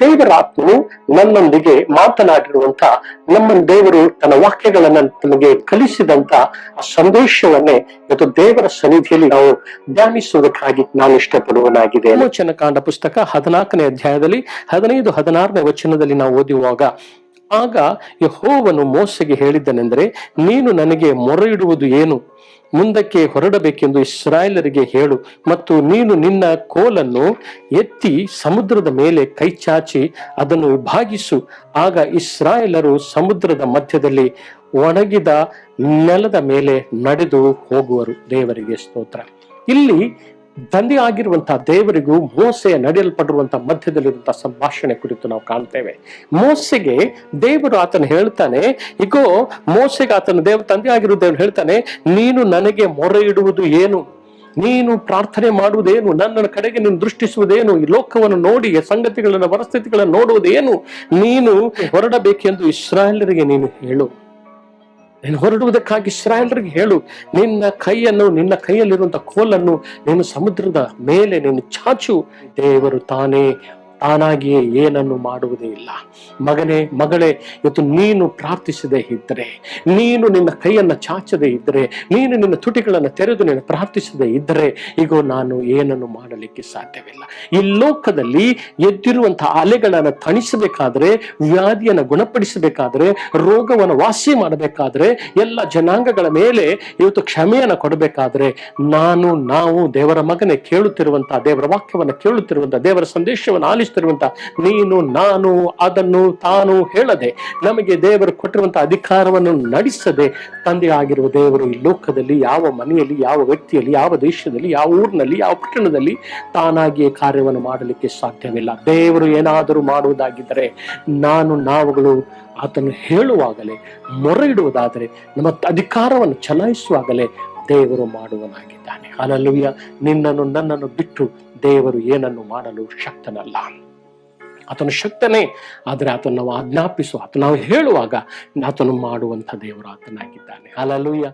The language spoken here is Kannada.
ದೇವರಾತ್ಮನು ನನ್ನೊಂದಿಗೆ ಮಾತನಾಡಿರುವಂತ ನಮ್ಮ ದೇವರು ತನ್ನ ವಾಕ್ಯಗಳನ್ನ ನಮಗೆ ಕಲಿಸಿದಂತ ಆ ಸಂದೇಶವನ್ನೇ ಇವತ್ತು ದೇವರ ಸನ್ನಿಧಿಯಲ್ಲಿ ನಾವು ಧ್ಯಾನಿಸುವುದಕ್ಕಾಗಿ ನಾನು ಇಷ್ಟಪಡುವನಾಗಿದೆ. ವಿಮೋಚನ ಕಾಂಡ ಪುಸ್ತಕ 14ನೇ ಅಧ್ಯಾಯದಲ್ಲಿ 15-16ನೇ ವಚನದಲ್ಲಿ ನಾವು ಓದುವಾಗ, ಆಗ ಯೆಹೋವನು ಮೋಶೆಗೆ ಹೇಳಿದ್ದನೆಂದರೆ, ನೀನು ನನಗೆ ಮೊರೆ ಇಡುವುದು ಏನು? ಮುಂದಕ್ಕೆ ಹೊರಡಬೇಕೆಂದು ಇಸ್ರಾಯೇಲರಿಗೆ ಹೇಳು, ಮತ್ತು ನೀನು ನಿನ್ನ ಕೋಲನ್ನು ಎತ್ತಿ ಸಮುದ್ರದ ಮೇಲೆ ಕೈಚಾಚಿ ಅದನ್ನು ವಿಭಾಗಿಸು. ಆಗ ಇಸ್ರಾಯೇಲರು ಸಮುದ್ರದ ಮಧ್ಯದಲ್ಲಿ ಒಣಗಿದ ನೆಲದ ಮೇಲೆ ನಡೆದು ಹೋಗುವರು. ದೇವರಿಗೆ ಸ್ತೋತ್ರ. ಇಲ್ಲಿ ತಂದೆ ಆಗಿರುವಂತಹ ದೇವರಿಗೂ ಮೋಸೆಯ ನಡೆಯಲ್ಪಟ್ಟಿರುವಂತಹ ಮಧ್ಯದಲ್ಲಿರುವಂತಹ ಸಂಭಾಷಣೆ ಕುರಿತು ನಾವು ಕಾಣ್ತೇವೆ. ಮೋಸೆಗೆ ದೇವರು ಆತನ ಹೇಳ್ತಾನೆ, ಇಗೋ ಮೋಸೆಗೆ ಆತನ ತಂದೆ ಆಗಿರುವ ದೇವರು ಹೇಳ್ತಾನೆ, ನೀನು ನನಗೆ ಮೊರೆ ಇಡುವುದು ಏನು? ನೀನು ಪ್ರಾರ್ಥನೆ ಮಾಡುವುದೇನು? ನನ್ನ ಕಡೆಗೆ ನೀನು ದೃಷ್ಟಿಸುವುದೇನು? ಈ ಲೋಕವನ್ನು ನೋಡಿ ಸಂಗತಿಗಳನ್ನ ಪರಿಸ್ಥಿತಿಗಳನ್ನು ನೋಡುವುದೇನು? ನೀನು ಹೊರಡಬೇಕೆಂದು ಇಸ್ರಾಯೇಲರಿಗೆ ನೀನು ಹೇಳು. ನೀನು ಹೊರಡುವುದಕ್ಕಾಗಿ ಇಸ್ರಾಯೇಲರಿಗೆ ಹೇಳು. ನಿನ್ನ ಕೈಯಲ್ಲಿರುವಂತಹ ಕೋಲನ್ನು ನೀನು ಸಮುದ್ರದ ಮೇಲೆ ನೀನು ಚಾಚು. ದೇವರು ತಾನಾಗಿಯೇ ಏನನ್ನು ಮಾಡುವುದೇ ಇಲ್ಲ. ಮಗನೇ, ಮಗಳೇ, ಇವತ್ತು ನೀನು ಪ್ರಾರ್ಥಿಸದೇ ಇದ್ದರೆ, ನೀನು ನಿನ್ನ ಕೈಯನ್ನ ಚಾಚದೇ ಇದ್ದರೆ, ನೀನು ನಿನ್ನ ತುಟಿಗಳನ್ನು ತೆರೆದು ನೀನು ಪ್ರಾರ್ಥಿಸದೇ ಇದ್ದರೆ, ಈಗ ನಾನು ಏನನ್ನು ಮಾಡಲಿಕ್ಕೆ ಸಾಧ್ಯವಿಲ್ಲ. ಈ ಲೋಕದಲ್ಲಿ ಎದ್ದಿರುವಂತಹ ಅಲೆಗಳನ್ನು ತಣಿಸಬೇಕಾದ್ರೆ, ವ್ಯಾಧಿಯನ್ನು ಗುಣಪಡಿಸಬೇಕಾದ್ರೆ, ರೋಗವನ್ನು ವಾಸಿ ಮಾಡಬೇಕಾದ್ರೆ, ಎಲ್ಲ ಜನಾಂಗಗಳ ಮೇಲೆ ಇವತ್ತು ಕ್ಷಮೆಯನ್ನು ಕೊಡಬೇಕಾದ್ರೆ, ನಾವು ದೇವರ ಮಗನೇ ಕೇಳುತ್ತಿರುವಂತಹ ದೇವರ ವಾಕ್ಯವನ್ನು ಕೇಳುತ್ತಿರುವಂತಹ ದೇವರ ಸಂದೇಶವನ್ನು ಆಲಿಸುತ್ತಿರುವಂತ ನೀನು ನಾನು ಅದನ್ನು ತಾನು ಹೇಳದೆ, ನಮಗೆ ದೇವರು ಕೊಟ್ಟಿರುವಂತಹ ಅಧಿಕಾರವನ್ನು ನಡೆಸದೆ, ತಂದೆ ಆಗಿರುವ ದೇವರು ಈ ಲೋಕದಲ್ಲಿ ಯಾವ ಮನೆಯಲ್ಲಿ, ಯಾವ ವ್ಯಕ್ತಿಯಲ್ಲಿ, ಯಾವ ದೇಶದಲ್ಲಿ, ಯಾವ ಊರಿನಲ್ಲಿ, ಯಾವ ಪಟ್ಟಣದಲ್ಲಿ ತಾನಾಗಿಯೇ ಕಾರ್ಯವನ್ನು ಮಾಡಲಿಕ್ಕೆ ಸಾಧ್ಯವಿಲ್ಲ. ದೇವರು ಏನಾದರೂ ಮಾಡುವುದಾಗಿದ್ದರೆ ನಾವುಗಳು ಆತನು ಹೇಳುವಾಗಲೇ, ಮೊರೆ ಇಡುವುದಾದರೆ, ನಮ್ಮ ಅಧಿಕಾರವನ್ನು ಚಲಾಯಿಸುವಾಗಲೇ ದೇವರು ಮಾಡುವನಾಗಿದ್ದಾನೆ. ಹಲ್ಲೆಲೂಯಾ. ನಿನ್ನನ್ನು ನನ್ನನ್ನು ಬಿಟ್ಟು ದೇವರು ಏನನ್ನು ಮಾಡಲು ಶಕ್ತನಲ್ಲ. ಆತನು ಶಕ್ತನೇ, ಆದರೆ ಆತನು ನಾವು ಆಜ್ಞಾಪಿಸುವ, ಆತನು ನಾವು ಹೇಳುವಾಗ ಆತನು ಮಾಡುವಂಥ ದೇವರು ಆತನಾಗಿದ್ದಾನೆ. ಹಲ್ಲೆಲೂಯಾ.